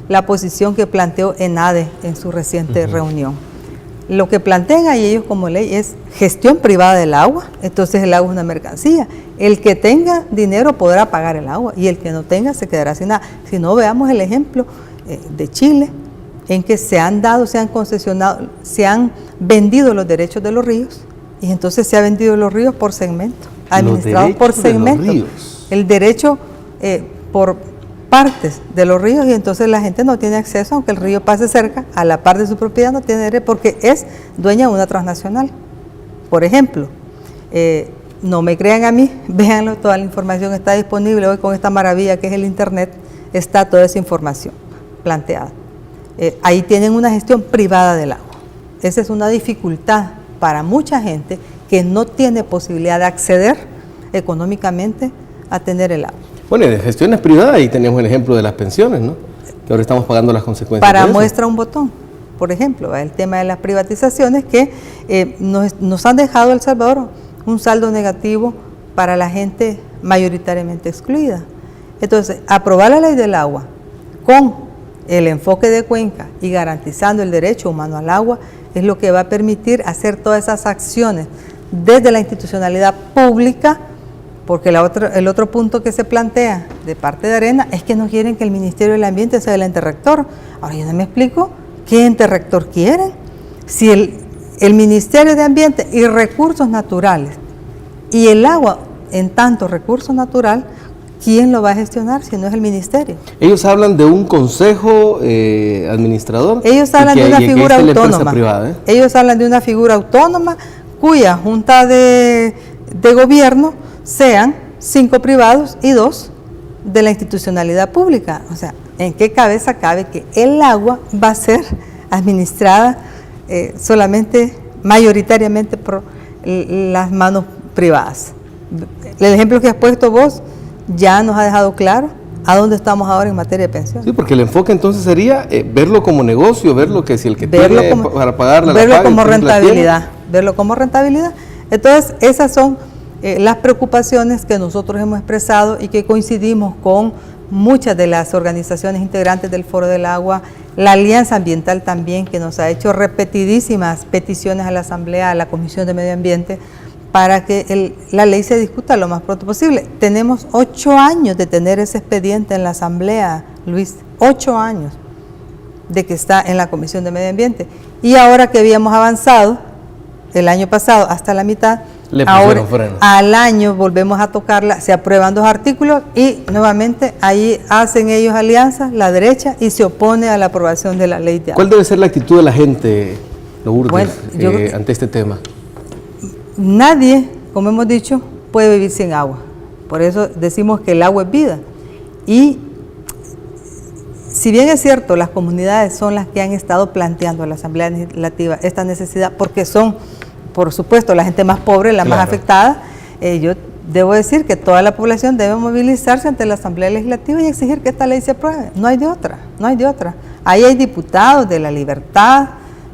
la posición que planteó ENADE en su reciente reunión. Lo que plantean ahí ellos como ley es gestión privada del agua, entonces el agua es una mercancía. El que tenga dinero podrá pagar el agua y el que no tenga se quedará sin nada. Si no, veamos el ejemplo de Chile, en que se han concesionado, se han vendido los derechos de los ríos y entonces se ha vendido los ríos por segmento, administrados por segmento. El derecho por partes de los ríos y entonces la gente no tiene acceso, aunque el río pase cerca, a la parte de su propiedad no tiene derecho porque es dueña de una transnacional. Por ejemplo, no me crean a mí, véanlo, toda la información está disponible hoy con esta maravilla que es el internet, está toda esa información planteada. Ahí tienen una gestión privada del agua. Esa es una dificultad para mucha gente que no tiene posibilidad de acceder económicamente a tener el agua. Bueno, y de gestiones privadas, ahí tenemos el ejemplo de las pensiones, ¿no? Que ahora estamos pagando las consecuencias. Para muestra un botón, por ejemplo, el tema de las privatizaciones que nos han dejado El Salvador un saldo negativo para la gente mayoritariamente excluida. Entonces, aprobar la ley del agua con el enfoque de Cuenca y garantizando el derecho humano al agua es lo que va a permitir hacer todas esas acciones desde la institucionalidad pública. Porque el otro punto que se plantea de parte de Arena es que no quieren que el Ministerio del Ambiente sea el ente rector. Ahora yo no me explico qué ente rector quieren. Si el Ministerio de Ambiente y Recursos Naturales y el agua en tanto recurso natural, ¿quién lo va a gestionar si no es el Ministerio? Ellos hablan de un consejo administrador. Ellos hablan de una figura autónoma. Privada, Ellos hablan de una figura autónoma cuya junta de gobierno sean 5 privados y 2 de la institucionalidad pública. O sea, ¿en qué cabeza cabe que el agua va a ser administrada solamente, mayoritariamente por las manos privadas? El ejemplo que has puesto vos ya nos ha dejado claro a dónde estamos ahora en materia de pensión. Sí, porque el enfoque entonces sería verlo como negocio, verlo que si el que tiene para pagarla verlo la paga, como rentabilidad, verlo como rentabilidad. Entonces, esas son las preocupaciones que nosotros hemos expresado y que coincidimos con muchas de las organizaciones integrantes del Foro del Agua, la Alianza Ambiental también, que nos ha hecho repetidísimas peticiones a la Asamblea, a la Comisión de Medio Ambiente, para que la ley se discuta lo más pronto posible. Tenemos 8 años de tener ese expediente en la Asamblea, Luis, 8 años de que está en la Comisión de Medio Ambiente. Y ahora que habíamos avanzado, el año pasado hasta la mitad, ahora al año volvemos a tocarla, se aprueban 2 artículos y nuevamente ahí hacen ellos alianzas, la derecha, y se opone a la aprobación de la ley de agua. ¿Cuál debe ser la actitud de la gente, Lourdes, ante este tema? Nadie, como hemos dicho, puede vivir sin agua. Por eso decimos que el agua es vida. Y si bien es cierto, las comunidades son las que han estado planteando a la Asamblea Legislativa esta necesidad, porque son, por supuesto, la gente más pobre, la más afectada, yo debo decir que toda la población debe movilizarse ante la Asamblea Legislativa y exigir que esta ley se apruebe. No hay de otra, no hay de otra. Ahí hay diputados de La Libertad,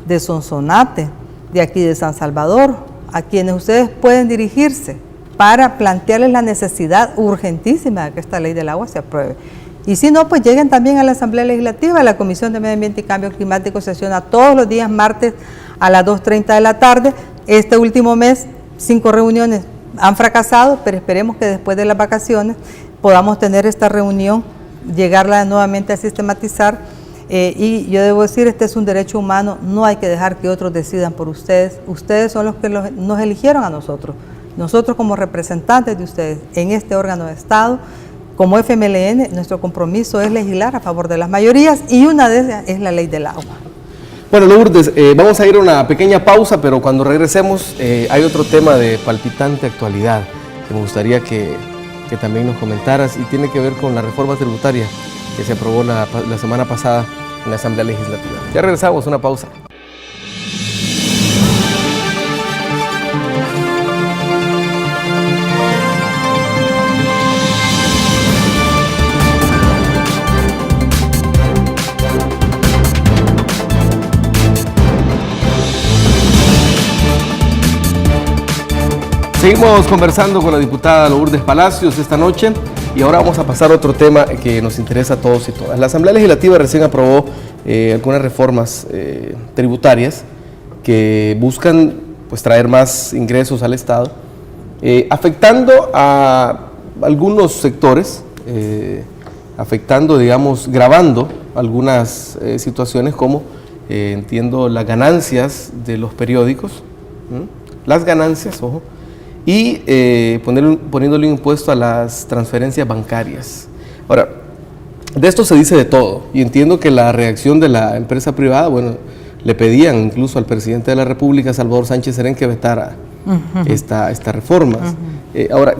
de Sonsonate, de aquí de San Salvador, a quienes ustedes pueden dirigirse para plantearles la necesidad urgentísima de que esta ley del agua se apruebe. Y si no, pues lleguen también a la Asamblea Legislativa. La Comisión de Medio Ambiente y Cambio Climático sesiona todos los días martes a las 2:30 de la tarde. Este último mes, 5 reuniones han fracasado, pero esperemos que después de las vacaciones podamos tener esta reunión, llegarla nuevamente a sistematizar Y yo debo decir, este es un derecho humano, no hay que dejar que otros decidan por ustedes. Ustedes son los que nos eligieron a nosotros. Nosotros como representantes de ustedes en este órgano de Estado, como FMLN, nuestro compromiso es legislar a favor de las mayorías y una de ellas es la ley del agua. Bueno, Lourdes, vamos a ir a una pequeña pausa, pero cuando regresemos hay otro tema de palpitante actualidad que me gustaría que también nos comentaras y tiene que ver con la reforma tributaria que se aprobó la semana pasada en la Asamblea Legislativa. Ya regresamos, una pausa. Seguimos conversando con la diputada Lourdes Palacios esta noche y ahora vamos a pasar a otro tema que nos interesa a todos y todas. La Asamblea Legislativa recién aprobó algunas reformas tributarias que buscan pues, traer más ingresos al Estado, afectando a algunos sectores, afectando, digamos, gravando algunas situaciones como, entiendo, las ganancias de los periódicos, las ganancias, ojo, y poniéndole un impuesto a las transferencias bancarias. Ahora, de esto se dice de todo, y entiendo que la reacción de la empresa privada, bueno, le pedían incluso al presidente de la República, Salvador Sánchez Serén, que vetara estas reformas. Ahora,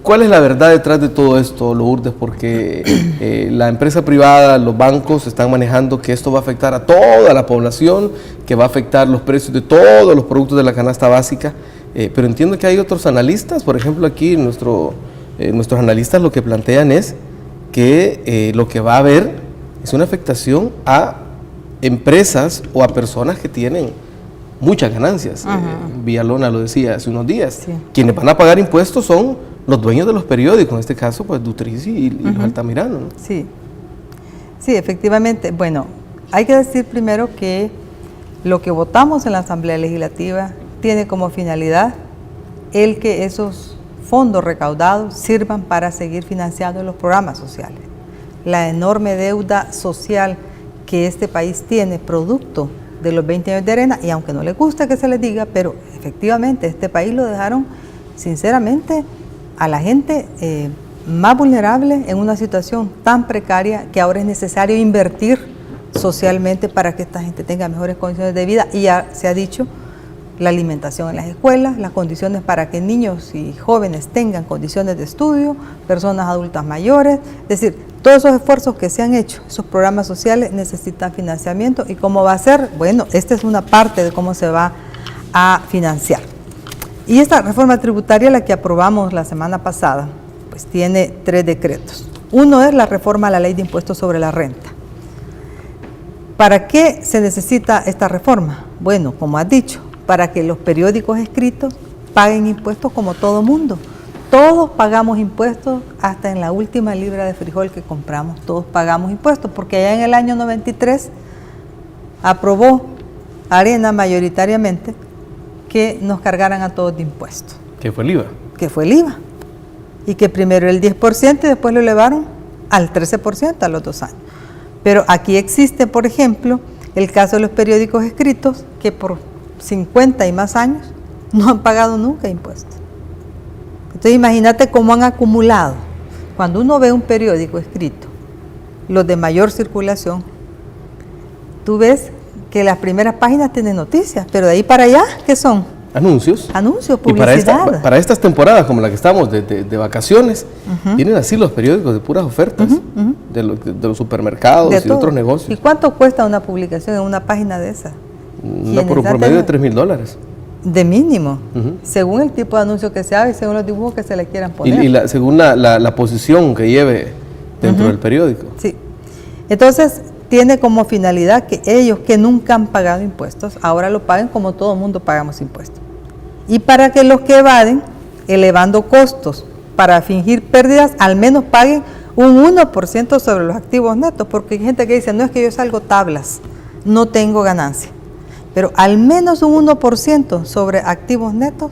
¿cuál es la verdad detrás de todo esto, Lourdes? Porque la empresa privada, los bancos están manejando que esto va a afectar a toda la población, que va a afectar los precios de todos los productos de la canasta básica. Pero entiendo que hay otros analistas, por ejemplo aquí nuestros analistas lo que plantean es que lo que va a haber es una afectación a empresas o a personas que tienen muchas ganancias. Villalona lo decía hace unos días, sí. Quienes van a pagar impuestos son los dueños de los periódicos, en este caso pues Dutrici y los Altamirano, ¿no? Sí, efectivamente. Bueno, hay que decir primero que lo que votamos en la Asamblea Legislativa tiene como finalidad el que esos fondos recaudados sirvan para seguir financiando los programas sociales. La enorme deuda social que este país tiene, producto de los 20 años de Arena, y aunque no le gusta que se les diga, pero efectivamente este país lo dejaron, sinceramente, a la gente más vulnerable en una situación tan precaria que ahora es necesario invertir socialmente para que esta gente tenga mejores condiciones de vida, y ya se ha dicho, la alimentación en las escuelas, las condiciones para que niños y jóvenes tengan condiciones de estudio, personas adultas mayores, es decir, todos esos esfuerzos que se han hecho, esos programas sociales necesitan financiamiento. ¿Y cómo va a ser? Bueno, esta es una parte de cómo se va a financiar. Y esta reforma tributaria, la que aprobamos la semana pasada, pues tiene 3 decretos. Uno es la reforma a la Ley de Impuestos sobre la Renta. ¿Para qué se necesita esta reforma? Bueno, como has dicho, para que los periódicos escritos paguen impuestos como todo mundo. Todos pagamos impuestos, hasta en la última libra de frijol que compramos, todos pagamos impuestos, porque allá en el año 93 aprobó Arena mayoritariamente que nos cargaran a todos de impuestos. ¿Qué fue el IVA? Que fue el IVA. Y que primero el 10% y después lo elevaron al 13% a los 2 años. Pero aquí existe, por ejemplo, el caso de los periódicos escritos que por 50 y más años no han pagado nunca impuestos. Entonces imagínate cómo han acumulado. Cuando uno ve un periódico escrito, los de mayor circulación, tú ves que las primeras páginas tienen noticias, pero de ahí para allá, ¿qué son? Anuncios. Anuncios, publicidad. Y para estas temporadas, como la que estamos de vacaciones, vienen así los periódicos de puras ofertas, de los supermercados y de otros negocios. ¿Y cuánto cuesta una publicación en una página de esas? Por promedio de $3,000. De mínimo, según el tipo de anuncio que se haga y según los dibujos que se le quieran poner. Según la posición que lleve dentro del periódico. Sí. Entonces, tiene como finalidad que ellos que nunca han pagado impuestos, ahora lo paguen como todo mundo pagamos impuestos. Y para que los que evaden, elevando costos para fingir pérdidas, al menos paguen un 1% sobre los activos netos, porque hay gente que dice, no es que yo salgo tablas, no tengo ganancia. Pero al menos un 1% sobre activos netos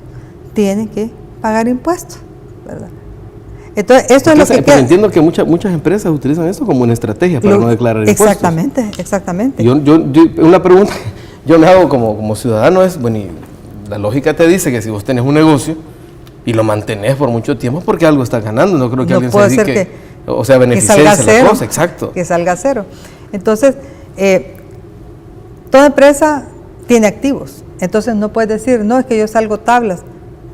tienen que pagar impuestos, ¿verdad? Entonces, esto es lo que queda. Entiendo que muchas empresas utilizan esto como una estrategia para no declarar impuestos. Exactamente. Una pregunta que yo me hago como ciudadano es, bueno, y la lógica te dice que si vos tenés un negocio y lo mantenés por mucho tiempo, porque algo estás ganando, no creo que alguien se dedique, o sea, beneficiarse de la cosa, exacto. Que salga a cero. Entonces, toda empresa tiene activos, entonces no puedes decir, no, es que yo salgo tablas,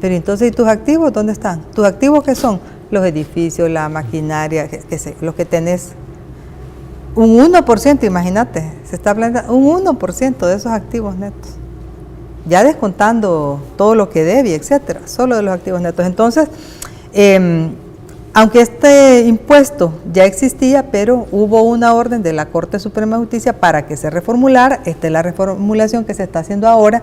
pero entonces, ¿y tus activos dónde están? ¿Tus activos qué son? Los edificios, la maquinaria, lo que tenés. Un 1%, imagínate, se está planteando un 1% de esos activos netos. Ya descontando todo lo que debe, etcétera, solo de los activos netos. Entonces, aunque este impuesto ya existía, pero hubo una orden de la Corte Suprema de Justicia para que se reformulara. Esta es la reformulación que se está haciendo ahora.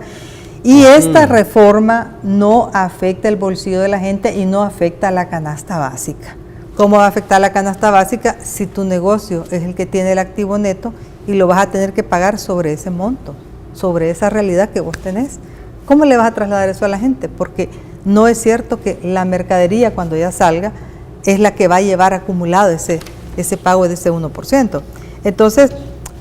Y esta reforma no afecta el bolsillo de la gente y no afecta a la canasta básica. ¿Cómo va a afectar la canasta básica si tu negocio es el que tiene el activo neto y lo vas a tener que pagar sobre ese monto, sobre esa realidad que vos tenés? ¿Cómo le vas a trasladar eso a la gente? Porque no es cierto que la mercadería cuando ya salga es la que va a llevar acumulado ese pago de ese 1%. Entonces,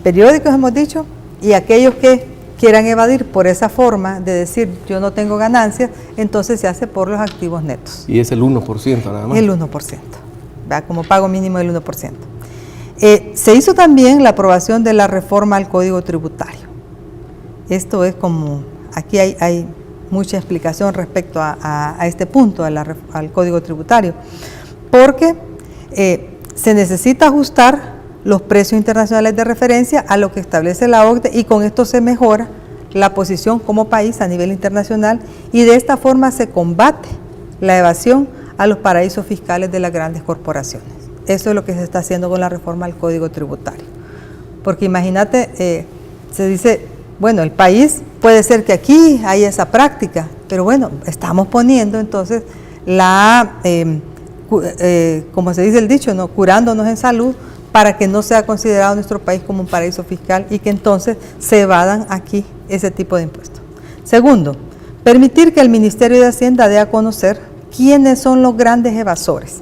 periódicos hemos dicho, y aquellos que quieran evadir por esa forma de decir yo no tengo ganancias, entonces se hace por los activos netos. Y es el 1% nada más. El 1%, ¿verdad? Como pago mínimo del 1%. Se hizo también la aprobación de la reforma al Código Tributario. Esto es como, aquí hay mucha explicación respecto a este punto, al Código Tributario, porque se necesita ajustar los precios internacionales de referencia a lo que establece la OCDE y con esto se mejora la posición como país a nivel internacional y de esta forma se combate la evasión a los paraísos fiscales de las grandes corporaciones. Eso es lo que se está haciendo con la reforma al Código Tributario. Porque imagínate, se dice, bueno, el país puede ser que aquí haya esa práctica, pero bueno, estamos poniendo entonces como se dice el dicho, ¿no? Curándonos en salud, para que no sea considerado nuestro país como un paraíso fiscal y que entonces se evadan aquí ese tipo de impuestos. Segundo, permitir que el Ministerio de Hacienda dé a conocer quiénes son los grandes evasores.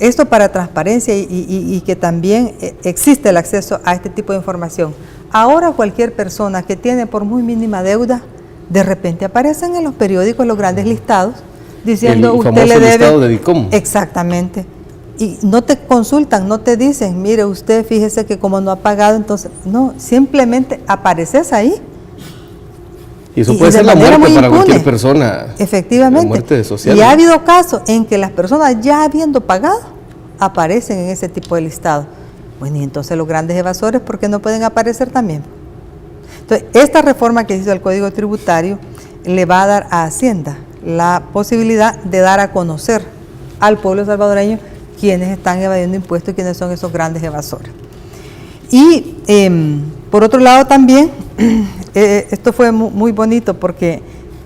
Esto para transparencia y que también existe el acceso a este tipo de información. Ahora cualquier persona que tiene por muy mínima deuda, de repente aparecen en los periódicos los grandes listados diciendo usted le debe. Listado de DICOM. Exactamente. Y no te consultan, no te dicen, mire usted, fíjese que como no ha pagado, entonces, no, simplemente apareces ahí. Y eso puede ser la muerte para cualquier persona. Efectivamente. La muerte social. Y ha habido casos en que las personas ya habiendo pagado, aparecen en ese tipo de listado. Bueno, y entonces los grandes evasores, ¿por qué no pueden aparecer también? Entonces, esta reforma que hizo el Código Tributario le va a dar a Hacienda la posibilidad de dar a conocer al pueblo salvadoreño quiénes están evadiendo impuestos y quiénes son esos grandes evasores. Y por otro lado también, esto fue muy bonito porque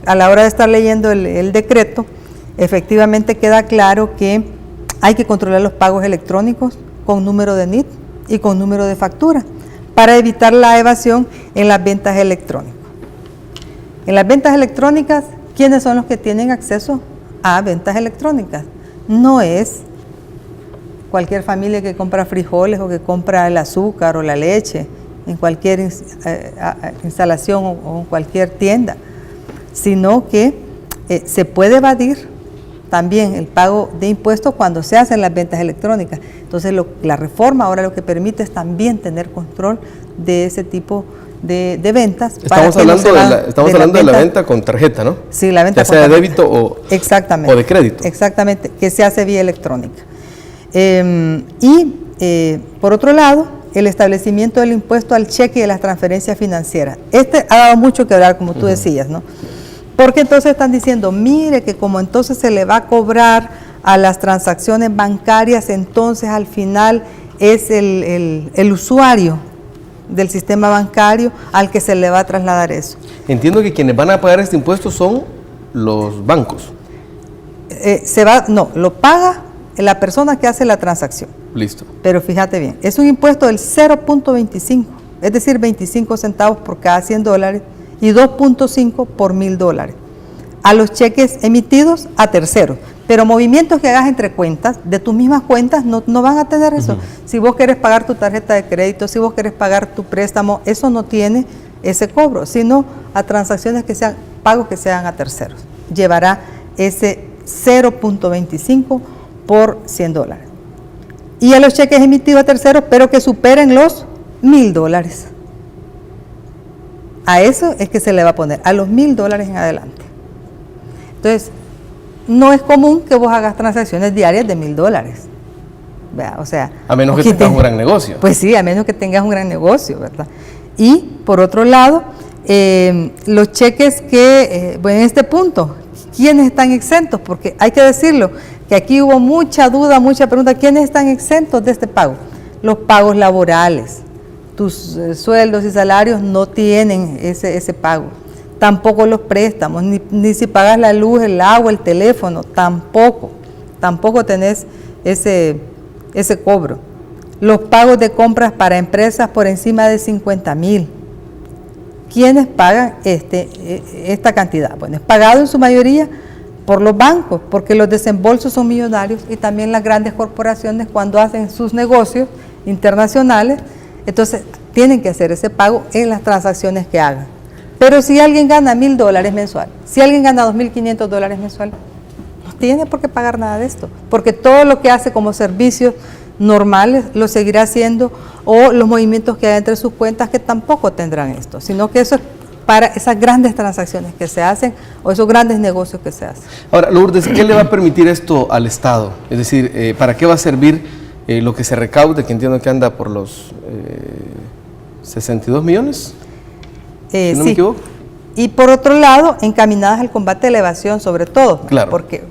a la hora de estar leyendo el decreto, efectivamente queda claro que hay que controlar los pagos electrónicos con número de NIT y con número de factura para evitar la evasión en las ventas electrónicas. En las ventas electrónicas, ¿quiénes son los que tienen acceso a ventas electrónicas? No es cualquier familia que compra frijoles o que compra el azúcar o la leche en cualquier instalación o en cualquier tienda, sino que se puede evadir también el pago de impuestos cuando se hacen las ventas electrónicas. Entonces la reforma ahora lo que permite es también tener control de ese tipo de ventas. Estamos hablando de la venta con tarjeta, ¿no? Sí, la venta ya sea de débito o de crédito. Exactamente, que se hace vía electrónica. Por otro lado, el establecimiento del impuesto al cheque y de las transferencias financieras. Este ha dado mucho que hablar, como tú decías, ¿no? Porque entonces están diciendo, mire que como entonces se le va a cobrar a las transacciones bancarias, entonces al final es el usuario del sistema bancario al que se le va a trasladar eso. Entiendo que quienes van a pagar este impuesto son los bancos. Lo paga la persona que hace la transacción. Listo. Pero fíjate bien, es un impuesto del 0.25, es decir, 25 centavos por cada $100 y 2.5 por $1,000. a los cheques emitidos a terceros. Pero movimientos que hagas entre cuentas, de tus mismas cuentas, no van a tener eso. Si vos querés pagar tu tarjeta de crédito, si vos querés pagar tu préstamo, eso no tiene ese cobro, sino a transacciones que sean, pagos que sean a terceros. Llevará ese 0.25 por $100. Y a los cheques emitidos a terceros, pero que superen los $1,000. A eso es que se le va a poner, a los $1,000 en adelante. Entonces, no es común que vos hagas transacciones diarias de $1,000. O sea, a menos que tengas un gran negocio. Pues sí, a menos que tengas un gran negocio, ¿verdad? Y por otro lado, los cheques que, bueno, en este punto, ¿quiénes están exentos? Porque hay que decirlo, que aquí hubo mucha duda, mucha pregunta, ¿quiénes están exentos de este pago? Los pagos laborales, tus sueldos y salarios no tienen ese pago. Tampoco los préstamos, ni si pagas la luz, el agua, el teléfono, tampoco tenés ese cobro. Los pagos de compras para empresas por encima de 50,000. ¿Quiénes pagan esta cantidad? Bueno, es pagado en su mayoría por los bancos, porque los desembolsos son millonarios, y también las grandes corporaciones cuando hacen sus negocios internacionales, entonces tienen que hacer ese pago en las transacciones que hagan. Pero si alguien gana $1,000 mensual, si alguien gana $2,500 mensual, no tiene por qué pagar nada de esto, porque todo lo que hace como servicios normales lo seguirá haciendo, o los movimientos que hay entre sus cuentas que tampoco tendrán esto, sino que eso es para esas grandes transacciones que se hacen o esos grandes negocios que se hacen. Ahora, Lourdes, ¿qué le va a permitir esto al Estado? Es decir, ¿para qué va a servir lo que se recaude, que entiendo que anda por los 62 millones? Si no me equivoco. Y por otro lado, encaminadas al combate de la evasión sobre todo, claro, porque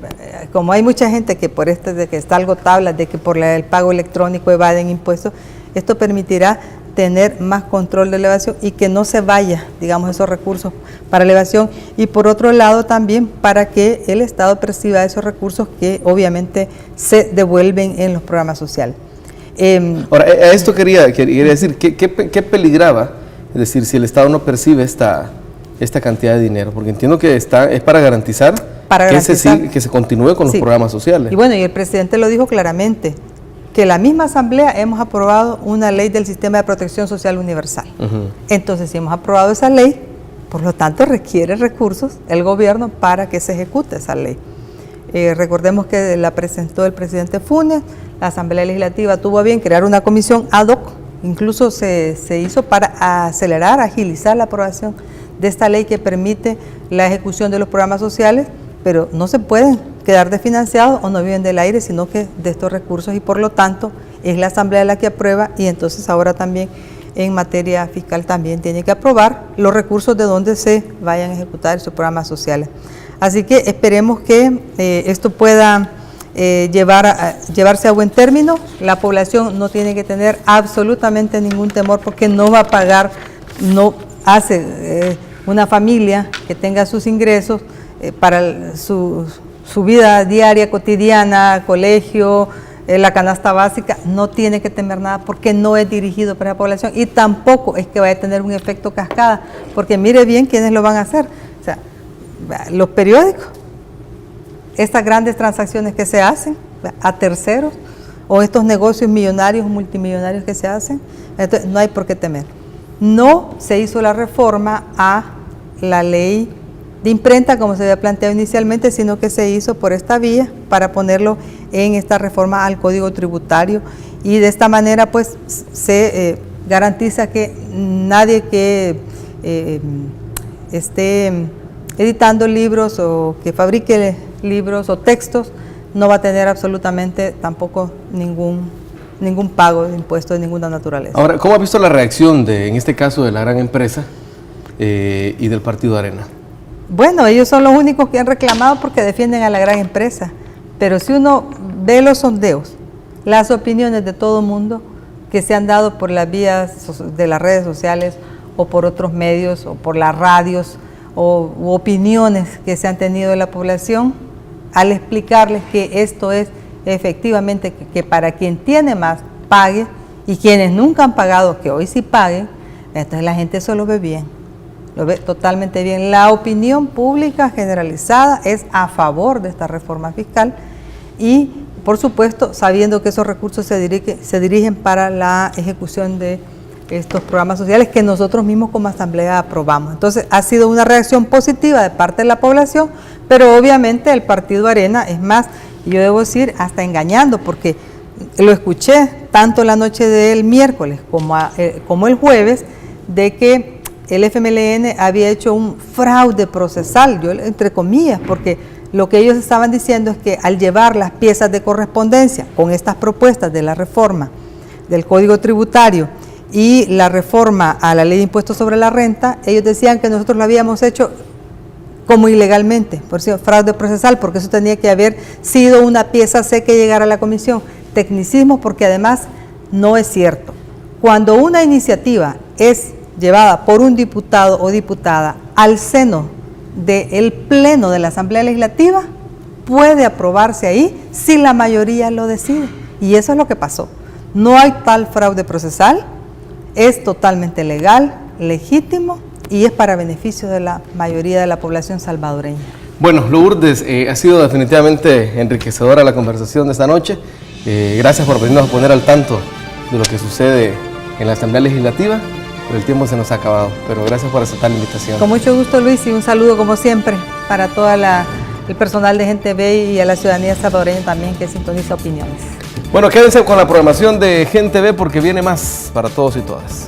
como hay mucha gente que por de que está algo tablas, de que por el pago electrónico evaden impuestos, esto permitirá tener más control de la evasión y que no se vaya, digamos, esos recursos para la evasión, y por otro lado también para que el Estado perciba esos recursos que obviamente se devuelven en los programas sociales. Ahora, a esto quería decir, ¿qué peligraba? Es decir, si el Estado no percibe esta cantidad de dinero, porque entiendo que es para garantizar, que se continúe con los programas sociales. Y bueno, y el presidente lo dijo claramente, que la misma Asamblea hemos aprobado una ley del Sistema de Protección Social Universal. Entonces, si hemos aprobado esa ley, por lo tanto requiere recursos el gobierno para que se ejecute esa ley. Recordemos que la presentó el presidente Funes, la Asamblea Legislativa tuvo a bien crear una comisión ad hoc, incluso se hizo para acelerar, agilizar la aprobación de esta ley que permite la ejecución de los programas sociales, pero no se pueden quedar desfinanciados o no viven del aire, sino que de estos recursos, y por lo tanto es la Asamblea la que aprueba, y entonces ahora también en materia fiscal también tiene que aprobar los recursos de donde se vayan a ejecutar sus programas sociales. Así que esperemos que esto pueda llevarse a buen término. La población no tiene que tener absolutamente ningún temor, porque no va a pagar, no hace una familia que tenga sus ingresos para su vida diaria, cotidiana, colegio, la canasta básica, no tiene que temer nada, porque no es dirigido para la población, y tampoco es que vaya a tener un efecto cascada, porque mire bien quiénes lo van a hacer. O sea, los periódicos, estas grandes transacciones que se hacen a terceros, o estos negocios millonarios, multimillonarios que se hacen, entonces no hay por qué temer. No se hizo la reforma a la ley de imprenta como se había planteado inicialmente, sino que se hizo por esta vía para ponerlo en esta reforma al Código Tributario, y de esta manera pues se garantiza que nadie que esté editando libros o que fabrique libros o textos no va a tener absolutamente tampoco ningún pago de impuestos de ninguna naturaleza. Ahora, ¿cómo ha visto la reacción en este caso de la gran empresa y del Partido Arena? Bueno, ellos son los únicos que han reclamado porque defienden a la gran empresa, pero si uno ve los sondeos, las opiniones de todo el mundo que se han dado por las vías de las redes sociales o por otros medios o por las radios u opiniones que se han tenido de la población, al explicarles que esto es efectivamente que para quien tiene más pague, y quienes nunca han pagado que hoy sí paguen, entonces la gente eso lo ve bien. lo ve totalmente bien. La opinión pública generalizada es a favor de esta reforma fiscal y, por supuesto, sabiendo que esos recursos se dirigen para la ejecución de estos programas sociales que nosotros mismos como Asamblea aprobamos. Entonces, ha sido una reacción positiva de parte de la población, pero obviamente el Partido Arena, es más, yo debo decir, hasta engañando, porque lo escuché tanto la noche del miércoles como el jueves, de que el FMLN había hecho un fraude procesal, yo entre comillas, porque lo que ellos estaban diciendo es que al llevar las piezas de correspondencia con estas propuestas de la reforma del Código Tributario y la reforma a la Ley de Impuestos sobre la Renta, ellos decían que nosotros lo habíamos hecho como ilegalmente, por eso fraude procesal, porque eso tenía que haber sido una pieza C que llegara a la comisión. Tecnicismo, porque además no es cierto. Cuando una iniciativa es llevada por un diputado o diputada al seno del Pleno de la Asamblea Legislativa, puede aprobarse ahí si la mayoría lo decide. Y eso es lo que pasó. No hay tal fraude procesal, es totalmente legal, legítimo y es para beneficio de la mayoría de la población salvadoreña. Bueno, Lourdes, ha sido definitivamente enriquecedora la conversación de esta noche. Gracias por venirnos a poner al tanto de lo que sucede en la Asamblea Legislativa, pero el tiempo se nos ha acabado, pero gracias por aceptar la invitación. Con mucho gusto, Luis, y un saludo como siempre para todo el personal de Gente Ve y a la ciudadanía salvadoreña también que sintoniza opiniones. Bueno, quédense con la programación de Gente Ve porque viene más para todos y todas.